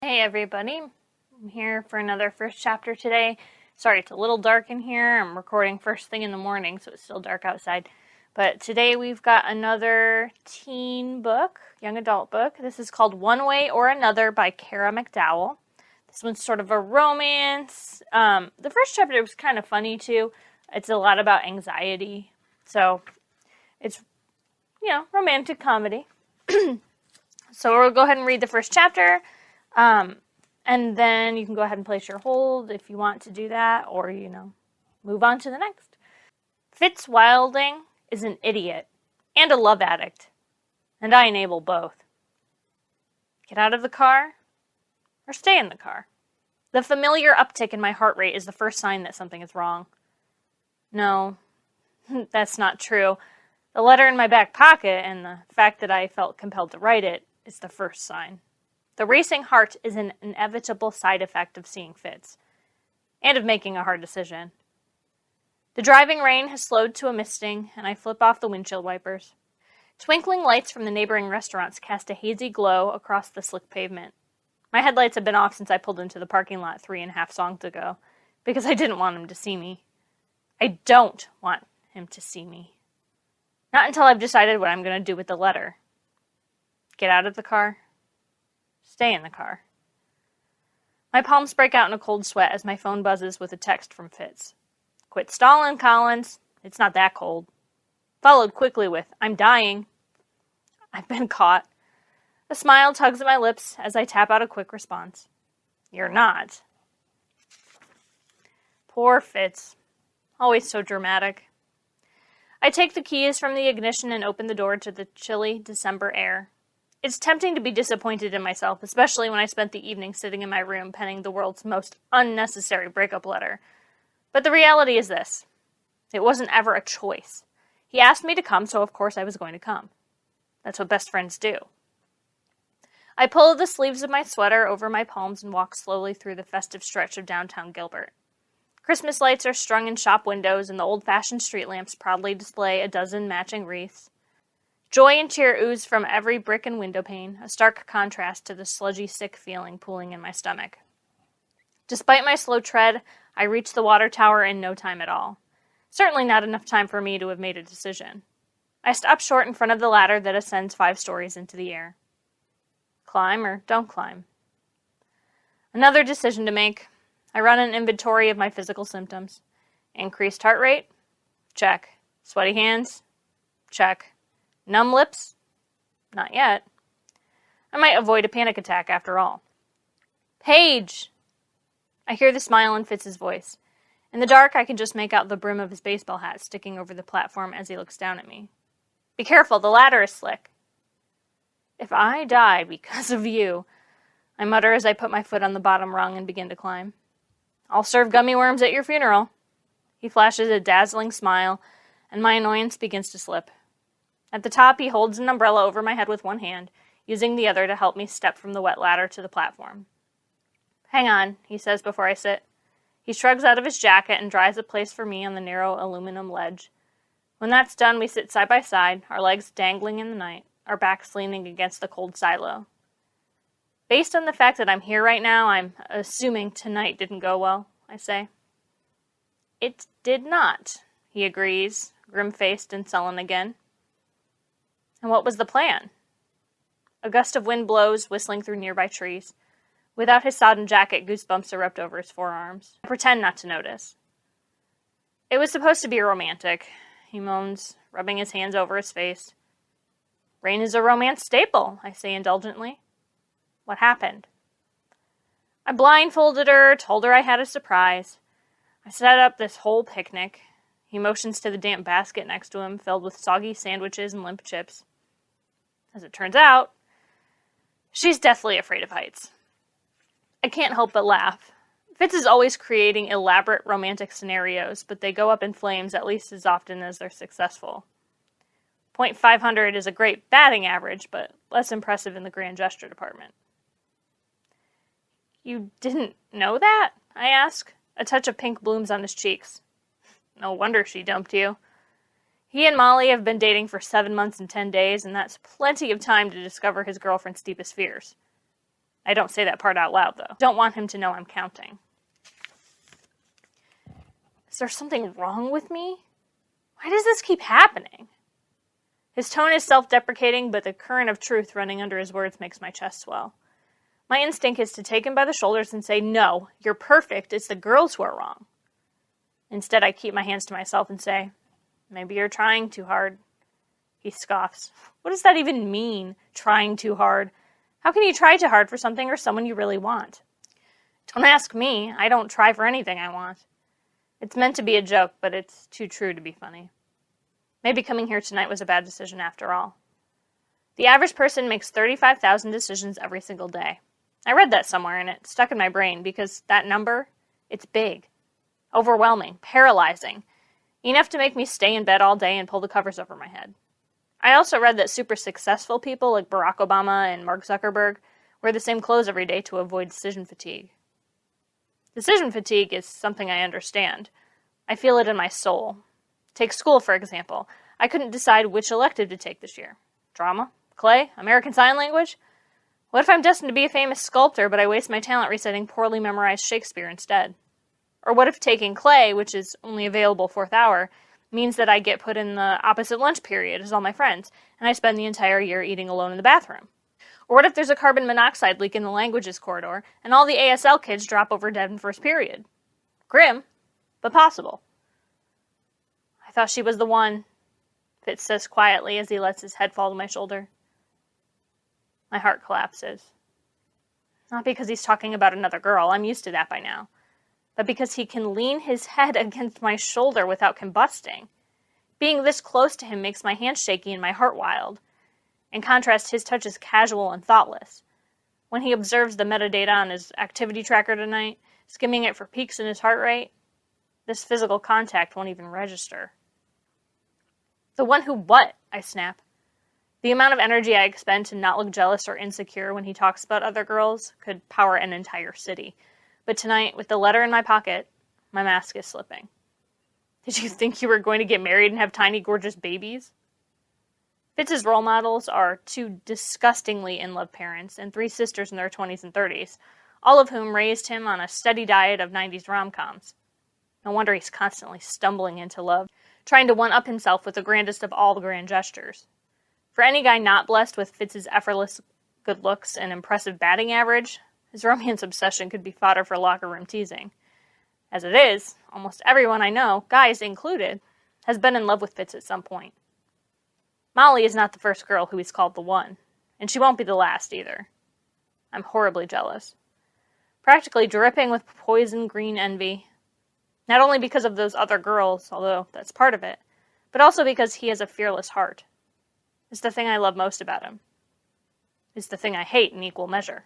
Hey everybody, I'm here for another first chapter today. Sorry, it's a little dark in here. I'm recording first thing in the morning, so it's still dark outside. But today we've got another teen book, young adult book. This is called One Way or Another by Kara McDowell. This one's sort of a romance. The first chapter was kind of funny too. It's a lot about anxiety. So it's, romantic comedy. So we'll go ahead and read the first chapter. And then you can go ahead and place your hold if you want to do that, or, move on to the next. Fitz Wilding is an idiot and a love addict, and I enable both. Get out of the car or stay in the car. The familiar uptick in my heart rate is the first sign that something is wrong. No, that's not true. The letter in my back pocket and the fact that I felt compelled to write it is the first sign. The racing heart is an inevitable side effect of seeing Fitz, and of making a hard decision. The driving rain has slowed to a misting, and I flip off the windshield wipers. Twinkling lights from the neighboring restaurants cast a hazy glow across the slick pavement. My headlights have been off since I pulled into the parking lot 3.5 songs ago, because I didn't want him to see me. I don't want him to see me. Not until I've decided what I'm going to do with the letter. Get out of the car. Stay in the car. My palms break out in a cold sweat as my phone buzzes with a text from Fitz. Quit stalling, Collins. It's not that cold. Followed quickly with, I'm dying. I've been caught. A smile tugs at my lips as I tap out a quick response. You're not. Poor Fitz. Always so dramatic. I take the keys from the ignition and open the door to the chilly December air. It's tempting to be disappointed in myself, especially when I spent the evening sitting in my room penning the world's most unnecessary breakup letter. But the reality is this. It wasn't ever a choice. He asked me to come, so of course I was going to come. That's what best friends do. I pull the sleeves of my sweater over my palms and walk slowly through the festive stretch of downtown Gilbert. Christmas lights are strung in shop windows, and the old-fashioned street lamps proudly display a dozen matching wreaths. Joy and cheer ooze from every brick and window pane, a stark contrast to the sludgy, sick feeling pooling in my stomach. Despite my slow tread, I reach the water tower in no time at all. Certainly not enough time for me to have made a decision. I stop short in front of the ladder that ascends 5 stories into the air. Climb or don't climb? Another decision to make. I run an inventory of my physical symptoms. Increased heart rate? Check. Sweaty hands? Check. Numb lips? Not yet. I might avoid a panic attack after all. Paige! I hear the smile in Fitz's voice. In the dark, I can just make out the brim of his baseball hat sticking over the platform as he looks down at me. Be careful, the ladder is slick. If I die because of you, I mutter as I put my foot on the bottom rung and begin to climb. I'll serve gummy worms at your funeral. He flashes a dazzling smile, and my annoyance begins to slip. At the top, he holds an umbrella over my head with one hand, using the other to help me step from the wet ladder to the platform. Hang on, he says before I sit. He shrugs out of his jacket and dries a place for me on the narrow aluminum ledge. When that's done, we sit side by side, our legs dangling in the night, our backs leaning against the cold silo. Based on the fact that I'm here right now, I'm assuming tonight didn't go well, I say. It did not, he agrees, grim-faced and sullen again. And what was the plan? A gust of wind blows, whistling through nearby trees. Without his sodden jacket, goosebumps erupt over his forearms. I pretend not to notice. It was supposed to be romantic, he moans, rubbing his hands over his face. Rain is a romance staple, I say indulgently. What happened? I blindfolded her, told her I had a surprise. I set up this whole picnic. He motions to the damp basket next to him, filled with soggy sandwiches and limp chips. As it turns out, she's deathly afraid of heights. I can't help but laugh. Fitz is always creating elaborate romantic scenarios, but they go up in flames at least as often as they're successful. .500 is a great batting average, but less impressive in the grand gesture department. You didn't know that? I ask. A touch of pink blooms on his cheeks. No wonder she dumped you. He and Molly have been dating for 7 months and 10 days, and that's plenty of time to discover his girlfriend's deepest fears. I don't say that part out loud, though. Don't want him to know I'm counting. Is there something wrong with me? Why does this keep happening? His tone is self-deprecating, but the current of truth running under his words makes my chest swell. My instinct is to take him by the shoulders and say, no, you're perfect, it's the girls who are wrong. Instead, I keep my hands to myself and say, maybe you're trying too hard. He scoffs. What does that even mean, trying too hard? How can you try too hard for something or someone you really want? Don't ask me. I don't try for anything I want. It's meant to be a joke, but it's too true to be funny. Maybe coming here tonight was a bad decision after all. The average person makes 35,000 decisions every single day. I read that somewhere and it stuck in my brain because that number, it's big, overwhelming, paralyzing, enough to make me stay in bed all day and pull the covers over my head. I also read that super successful people like Barack Obama and Mark Zuckerberg wear the same clothes every day to avoid decision fatigue. Decision fatigue is something I understand. I feel it in my soul. Take school, for example. I couldn't decide which elective to take this year. Drama? Clay? American Sign Language? What if I'm destined to be a famous sculptor, but I waste my talent reciting poorly memorized Shakespeare instead? Or what if taking clay, which is only available 4th hour, means that I get put in the opposite lunch period as all my friends, and I spend the entire year eating alone in the bathroom? Or what if there's a carbon monoxide leak in the languages corridor, and all the ASL kids drop over dead in first period? Grim, but possible. I thought she was the one, Fitz says quietly as he lets his head fall to my shoulder. My heart collapses. Not because he's talking about another girl, I'm used to that by now, but because he can lean his head against my shoulder without combusting. Being this close to him makes my hands shaky and my heart wild. In contrast, his touch is casual and thoughtless. When he observes the metadata on his activity tracker tonight, skimming it for peaks in his heart rate, this physical contact won't even register. The one who what? I snap. The amount of energy I expend to not look jealous or insecure when he talks about other girls could power an entire city. But tonight, with the letter in my pocket, my mask is slipping. Did you think you were going to get married and have tiny, gorgeous babies? Fitz's role models are 2 disgustingly in-love parents and 3 sisters in their 20s and 30s, all of whom raised him on a steady diet of 90s rom-coms. No wonder he's constantly stumbling into love, trying to one-up himself with the grandest of all the grand gestures. For any guy not blessed with Fitz's effortless good looks and impressive batting average, his romance obsession could be fodder for locker room teasing. As it is, almost everyone I know, guys included, has been in love with Fitz at some point. Molly is not the first girl who he's called the one, and she won't be the last either. I'm horribly jealous. Practically dripping with poison green envy. Not only because of those other girls, although that's part of it, but also because he has a fearless heart. It's the thing I love most about him. It's the thing I hate in equal measure.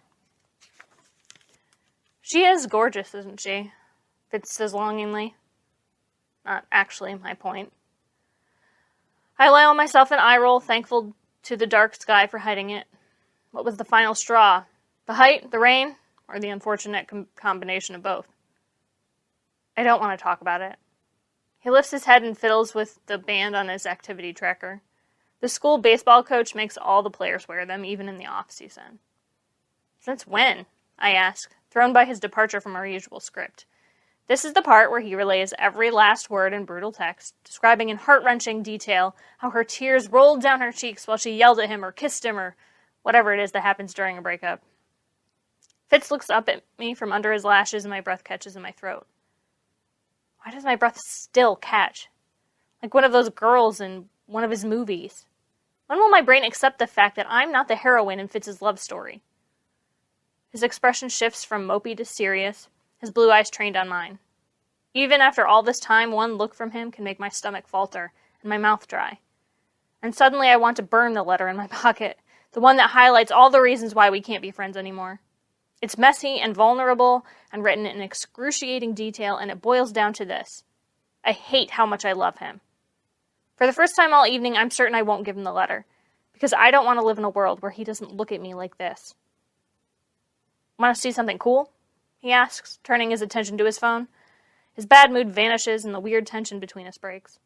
She is gorgeous, isn't she? Fitz says longingly. Not actually my point. I allow myself an eye roll, thankful to the dark sky for hiding it. What was the final straw? The height, the rain, or the unfortunate combination of both? I don't want to talk about it. He lifts his head and fiddles with the band on his activity tracker. The school baseball coach makes all the players wear them, even in the off-season. Since when? I ask, thrown by his departure from our usual script. This is the part where he relays every last word in brutal text, describing in heart-wrenching detail how her tears rolled down her cheeks while she yelled at him or kissed him or whatever it is that happens during a breakup. Fitz looks up at me from under his lashes and my breath catches in my throat. Why does my breath still catch? Like one of those girls in one of his movies. When will my brain accept the fact that I'm not the heroine in Fitz's love story? His expression shifts from mopey to serious, his blue eyes trained on mine. Even after all this time, one look from him can make my stomach falter and my mouth dry. And suddenly I want to burn the letter in my pocket, the one that highlights all the reasons why we can't be friends anymore. It's messy and vulnerable and written in excruciating detail, and it boils down to this. I hate how much I love him. For the first time all evening, I'm certain I won't give him the letter, because I don't want to live in a world where he doesn't look at me like this. Want to see something cool? He asks, turning his attention to his phone. His bad mood vanishes and the weird tension between us breaks.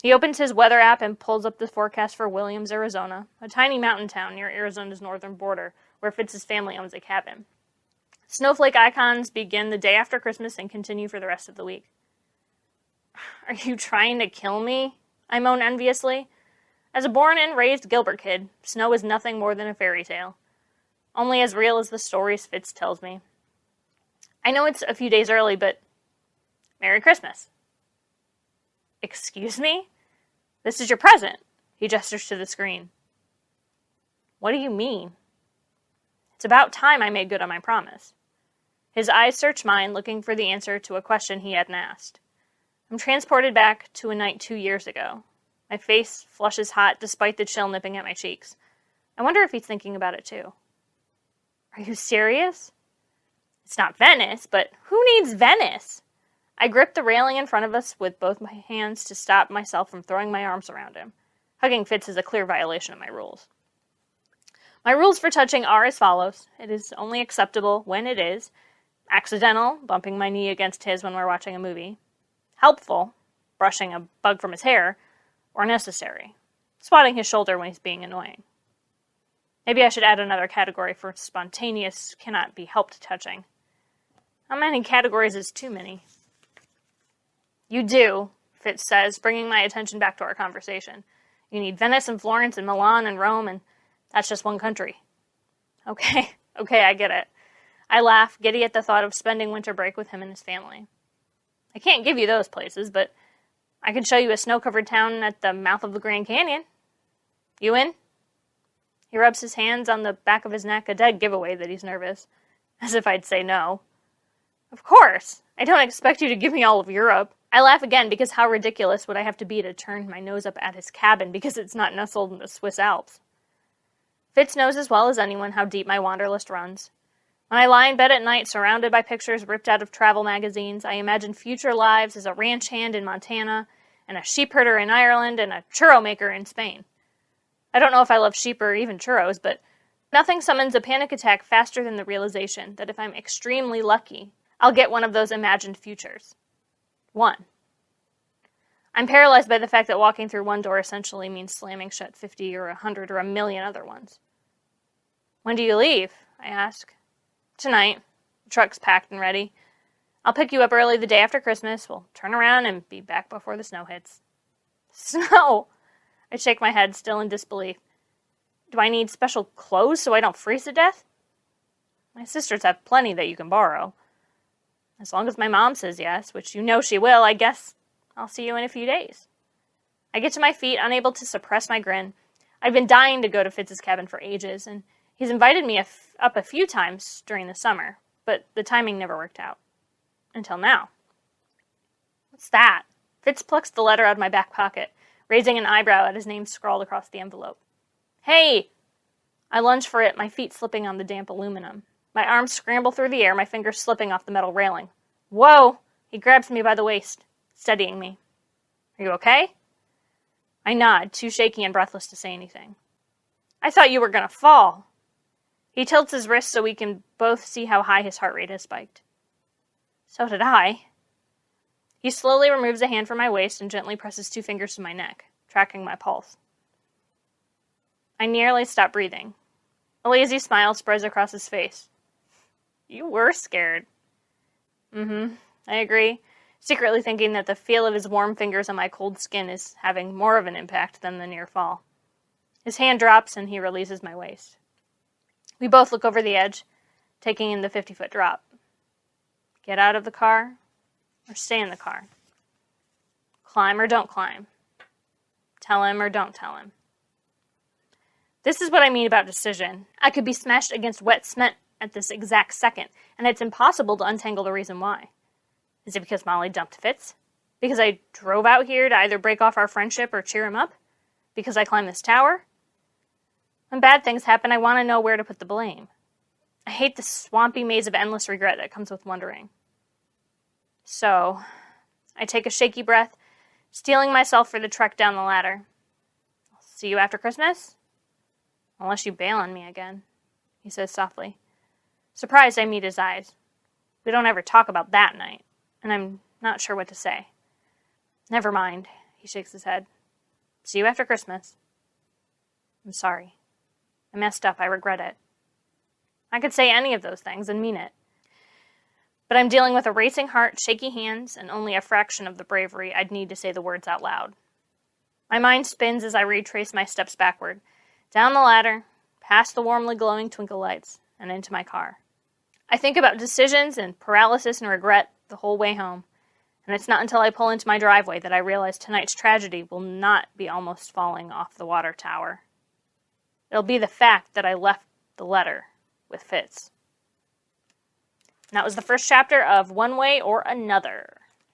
He opens his weather app and pulls up the forecast for Williams, Arizona, a tiny mountain town near Arizona's northern border, where Fitz's family owns a cabin. Snowflake icons begin the day after Christmas and continue for the rest of the week. Are you trying to kill me? I moan enviously. As a born and raised Gilbert kid, snow is nothing more than a fairy tale. Only as real as the stories Fitz tells me. I know it's a few days early, but Merry Christmas. Excuse me? This is your present. He gestures to the screen. What do you mean? It's about time I made good on my promise. His eyes search mine, looking for the answer to a question he hadn't asked. I'm transported back to a night 2 years ago. My face flushes hot despite the chill nipping at my cheeks. I wonder if he's thinking about it too. Are you serious? It's not Venice, but who needs Venice? I grip the railing in front of us with both my hands to stop myself from throwing my arms around him. Hugging Fitz is a clear violation of my rules. My rules for touching are as follows. It is only acceptable when it is accidental, bumping my knee against his when we're watching a movie, helpful, brushing a bug from his hair, or necessary, swatting his shoulder when he's being annoying. Maybe I should add another category for spontaneous, cannot be helped touching. How many categories is too many? You do, Fitz says, bringing my attention back to our conversation. You need Venice and Florence and Milan and Rome, and that's just one country. Okay, I get it. I laugh, giddy at the thought of spending winter break with him and his family. I can't give you those places, but I can show you a snow-covered town at the mouth of the Grand Canyon. You in? He rubs his hands on the back of his neck, a dead giveaway that he's nervous. As if I'd say no. Of course. I don't expect you to give me all of Europe. I laugh again because how ridiculous would I have to be to turn my nose up at his cabin because it's not nestled in the Swiss Alps. Fitz knows as well as anyone how deep my wanderlust runs. When I lie in bed at night surrounded by pictures ripped out of travel magazines, I imagine future lives as a ranch hand in Montana, and a sheep herder in Ireland, and a churro maker in Spain. I don't know if I love sheep or even churros, but nothing summons a panic attack faster than the realization that if I'm extremely lucky, I'll get one of those imagined futures. One. I'm paralyzed by the fact that walking through one door essentially means slamming shut 50 or 100 or a million other ones. When do you leave? I ask. Tonight. The truck's packed and ready. I'll pick you up early the day after Christmas. We'll turn around and be back before the snow hits. Snow! I shake my head, still in disbelief. Do I need special clothes so I don't freeze to death? My sisters have plenty that you can borrow. As long as my mom says yes, which you know she will, I guess I'll see you in a few days. I get to my feet, unable to suppress my grin. I've been dying to go to Fitz's cabin for ages, and he's invited me up a few times during the summer, but the timing never worked out. Until now. What's that? Fitz plucks the letter out of my back pocket, raising an eyebrow at his name scrawled across the envelope. Hey! I lunge for it, my feet slipping on the damp aluminum. My arms scramble through the air, my fingers slipping off the metal railing. Whoa! He grabs me by the waist, steadying me. Are you okay? I nod, too shaky and breathless to say anything. I thought you were gonna fall. He tilts his wrist so we can both see how high his heart rate has spiked. So did I. He slowly removes a hand from my waist and gently presses 2 fingers to my neck, tracking my pulse. I nearly stop breathing. A lazy smile spreads across his face. You were scared. I agree, secretly thinking that the feel of his warm fingers on my cold skin is having more of an impact than the near fall. His hand drops and he releases my waist. We both look over the edge, taking in the 50-foot drop. Get out of the car, or stay in the car. Climb or don't climb. Tell him or don't tell him. This is what I mean about decision. I could be smashed against wet cement at this exact second, and it's impossible to untangle the reason why. Is it because Molly dumped Fitz? Because I drove out here to either break off our friendship or cheer him up? Because I climbed this tower? When bad things happen, I want to know where to put the blame. I hate the swampy maze of endless regret that comes with wondering. So, I take a shaky breath, steeling myself for the trek down the ladder. I'll see you after Christmas? Unless you bail on me again, he says softly. Surprised, I meet his eyes. We don't ever talk about that night, and I'm not sure what to say. Never mind, he shakes his head. See you after Christmas. I'm sorry. I messed up. I regret it. I could say any of those things and mean it. But I'm dealing with a racing heart, shaky hands, and only a fraction of the bravery I'd need to say the words out loud. My mind spins as I retrace my steps backward, down the ladder, past the warmly glowing twinkle lights, and into my car. I think about decisions and paralysis and regret the whole way home, and it's not until I pull into my driveway that I realize tonight's tragedy will not be almost falling off the water tower. It'll be the fact that I left the letter with Fitz. And that was the first chapter of One Way or Another.